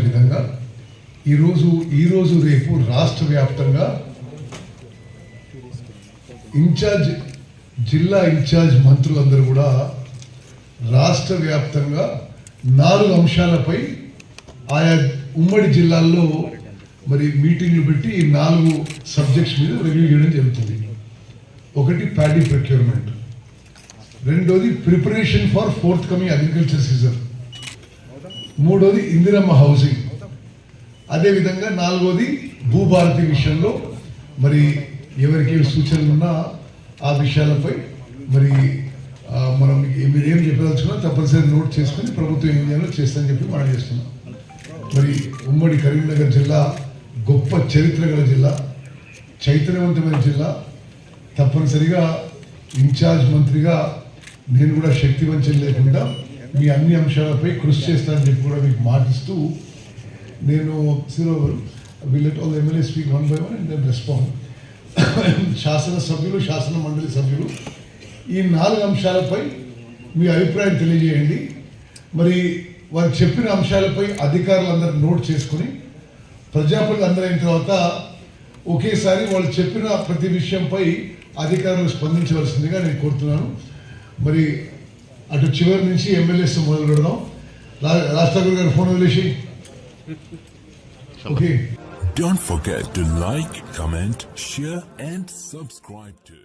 విధంగా ఈరోజు రేపు రాష్ట్ర వ్యాప్తంగా జిల్లా ఇన్ఛార్జ్ మంత్రులందరూ కూడా రాష్ట్ర వ్యాప్తంగా 4 అంశాలపై ఆయా ఉమ్మడి జిల్లాల్లో మరి మీటింగ్లు పెట్టి ఈ 4 సబ్జెక్ట్స్ మీద రివ్యూ చేయడం జరుగుతుంది. ఒకటి ప్యాడీ ప్రొక్యూర్మెంట్, రెండోది preparation for fourth coming agriculture season, మూడోది ఇందిరమ్మ హౌసింగ్, అదేవిధంగా 4వది భూభారతి విషయంలో మరి ఎవరికి సూచనలు ఉన్నా ఆ విషయాలపై మరి మనం మీరు ఏం చెప్పదలుచుకున్నా తప్పనిసరి నోట్ చేసుకుని ప్రభుత్వం ఏం చేయాలో చేస్తామని చెప్పి మనం చేస్తున్నాం. మరి ఉమ్మడి కరీంనగర్ జిల్లా గొప్ప చరిత్ర గల జిల్లా, చైతన్యవంతమైన జిల్లా. తప్పనిసరిగా ఇన్ఛార్జ్ మంత్రిగా నేను కూడా శక్తి వంచన లేకుండా మీ అన్ని అంశాలపై కృషి చేస్తానని చెప్పి కూడా మీకు మాటిస్తూ నేను will all MLA speak 1 by 1 and then respond. శాసనసభ్యులు, శాసన మండలి సభ్యులు ఈ 4 అంశాలపై మీ అభిప్రాయం తెలియజేయండి. మరి వారు చెప్పిన అంశాలపై అధికారులందరూ నోట్ చేసుకుని ప్రజాప్రతినిధులు అందరూ అయిన తర్వాత ఒకేసారి వాళ్ళు చెప్పిన ప్రతి విషయంపై అధికారులు స్పందించవలసిందిగా నేను కోరుతున్నాను. మరి అటు చివరి నుంచి ఎమ్మెల్యేస్ మొదలు పెడదాం. రాష్ట్రపతి గారు ఫోన్ వదిలేసి okay. Don't forget to like, comment, share and subscribe to